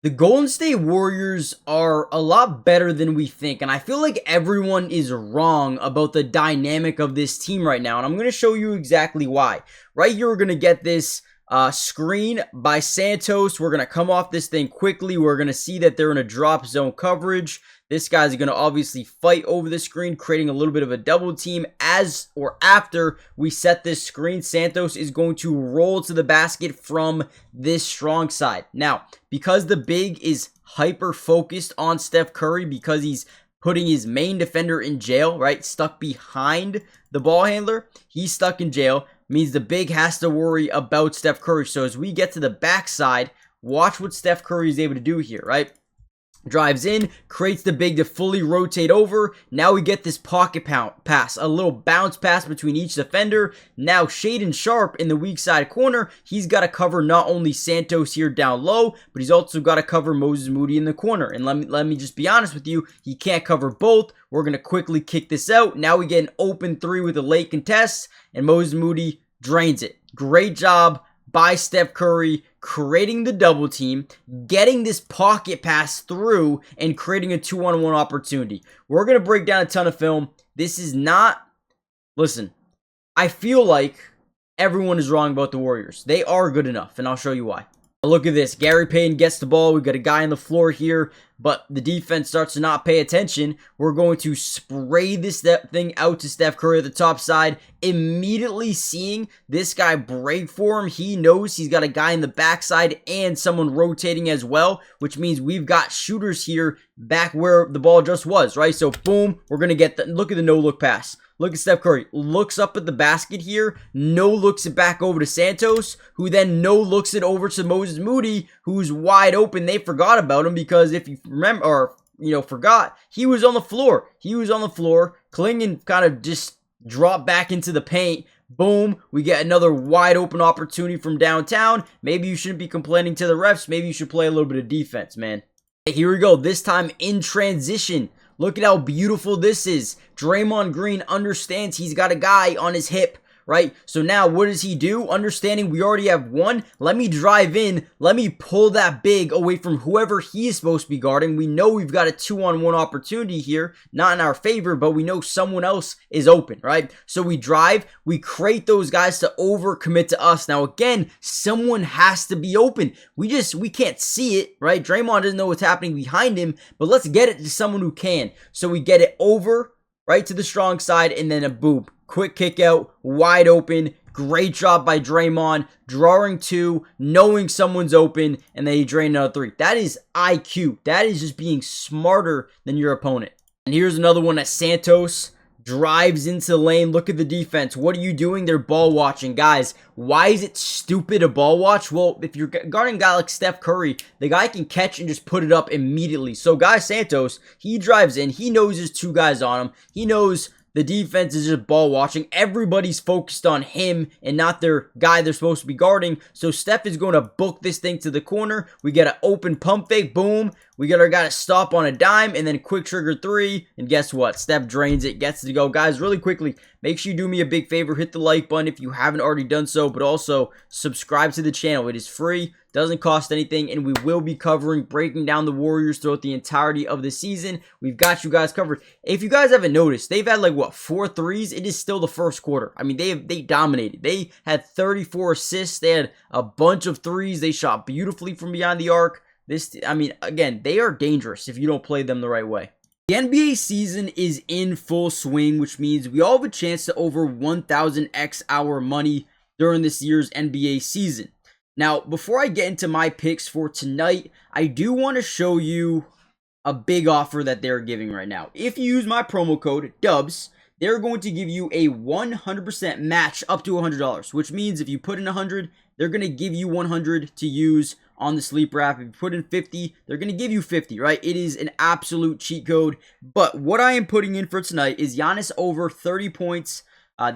The Golden State Warriors are a lot better than we think, and I feel like everyone is wrong about the dynamic of this team right now, and I'm going to show you exactly why. Right here, we're going to get this screen by Santos. We're going to come off this thing quickly. We're going to see that they're in a drop zone coverage. This guy's going to obviously fight over the screen, creating a little bit of a double team. As or after we set this screen, Santos is going to roll to the basket from this strong side. Now, because the big is hyper focused on Steph Curry, because he's putting his main defender in jail, right? Stuck behind the ball handler. He's stuck in jail. Means the big has to worry about Steph Curry. So as we get to the backside, watch what Steph Curry is able to do here, right? Drives in, creates the big to fully rotate over. Now we get this pocket pass, a little bounce pass between each defender. Now Shaedon Sharpe in the weak side corner. He's got to cover not only Santos here down low, but he's also got to cover Moses Moody in the corner. And let me just be honest with you, he can't cover both. We're going to quickly kick this out. Now we get an open three with a late contest, and Moses Moody drains it. Great job by Steph Curry, creating the double team, getting this pocket pass through, and creating a 2-on-1 opportunity. We're going to break down a ton of film. This is not... Listen, I feel like everyone is wrong about the Warriors. They are good enough, and I'll show you why. Look at this. Gary Payton gets the ball. We've got a guy on the floor here, but the defense starts to not pay attention. We're going to spray this thing out to Steph Curry at the top side. Immediately seeing this guy break for him, he knows he's got a guy in the backside and someone rotating as well, which means we've got shooters here back where the ball just was, right? So boom, we're going to get the, look at the no-look pass. Look at Steph Curry, looks up at the basket here, no-looks it back over to Santos, who then no-looks it over to Moses Moody, who's wide open. They forgot about him because if you remember, or forgot, he was on the floor. He was on the floor. Klingon kind of just dropped back into the paint. Boom, we get another wide open opportunity from downtown. Maybe you shouldn't be complaining to the refs. Maybe you should play a little bit of defense, man. Here we go, this time in transition. Look at how beautiful this is. Draymond Green understands he's got a guy on his hip, right? So now what does he do? Understanding we already have one, let me drive in. Let me pull that big away from whoever he is supposed to be guarding. We know we've got a 2-on-1 opportunity here. Not in our favor, but we know someone else is open, right? So we drive, we create those guys to overcommit to us. Now again, someone has to be open. We can't see it, right? Draymond doesn't know what's happening behind him, but let's get it to someone who can. So we get it over, right to the strong side, and then a boom. Quick kick out, wide open. Great job by Draymond, drawing two, knowing someone's open, and then he drained another three. That is IQ. That is just being smarter than your opponent. And here's another one that Santos drives into the lane. Look at the defense. What are you doing? They're ball watching. Guys, why is it stupid to ball watch? Well, if you're guarding a guy like Steph Curry, the guy can catch and just put it up immediately. So guy Santos, he drives in. He knows there's two guys on him. He knows the defense is just ball watching. Everybody's focused on him and not their guy they're supposed to be guarding. So Steph is going to book this thing to the corner. We get an open pump fake. Boom. We got our guy to stop on a dime and then quick trigger three. And guess what? Steph drains it, gets to go. Guys, really quickly, make sure you do me a big favor. Hit the like button if you haven't already done so, but also subscribe to the channel. It is free. Doesn't cost anything, and we will be breaking down the Warriors throughout the entirety of the season. We've got you guys covered. If you guys haven't noticed, they've had like, what, 4 threes? It is still the first quarter. I mean, they dominated. They had 34 assists. They had a bunch of threes. They shot beautifully from behind the arc. I mean, again, they are dangerous if you don't play them the right way. The NBA season is in full swing, which means we all have a chance to over 1,000x our money during this year's NBA season. Now, before I get into my picks for tonight, I do want to show you a big offer that they're giving right now. If you use my promo code DUBS, they're going to give you a 100% match up to $100, which means if you put in 100, they're going to give you 100 to use on the sleeper app. If you put in 50, they're going to give you 50, right? It is an absolute cheat code. But what I am putting in for tonight is Giannis over 30 points.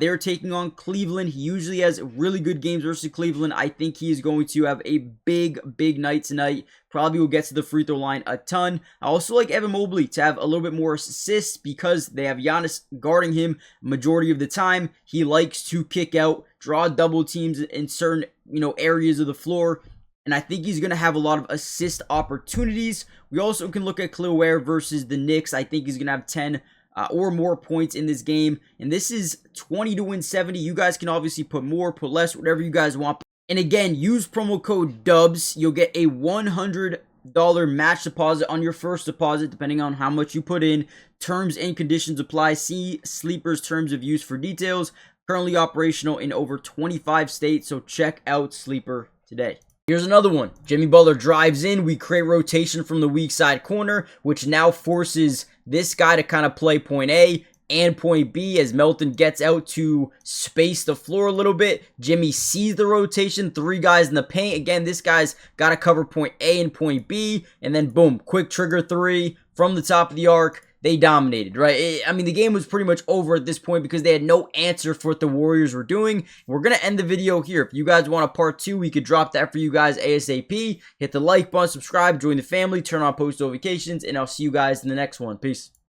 They're taking on Cleveland. He usually has really good games versus Cleveland. I think he is going to have a big night tonight. Probably will get to the free throw line a ton. I also like Evan Mobley to have a little bit more assists because they have Giannis guarding him majority of the time. He likes to kick out, draw double teams in certain areas of the floor. and I think he's going to have a lot of assist opportunities. We also can look at Khalil Ware versus the Knicks. I think he's going to have 10 or more points in this game, and this is 20 to win 70. You guys can obviously put more, put less, whatever you guys want. And again, use promo code DUBS. You'll get a $100 match deposit on your first deposit, depending on how much you put in. Terms and conditions apply. See Sleeper's terms of use for details. Currently operational in over 25 states, so check out Sleeper today. Here's another one. Jimmy Butler drives in. We create rotation from the weak side corner, which now forces this guy to kind of play point A and point B as Melton gets out to space the floor a little bit. Jimmy sees the rotation, 3 guys in the paint. Again, this guy's got to cover point A and point B, and then boom, quick trigger 3 from the top of the arc. They dominated, right? I mean, the game was pretty much over at this point because they had no answer for what the Warriors were doing. We're going to end the video here. If you guys want a part 2, we could drop that for you guys ASAP. Hit the like button, subscribe, join the family, turn on post notifications, and I'll see you guys in the next one. Peace.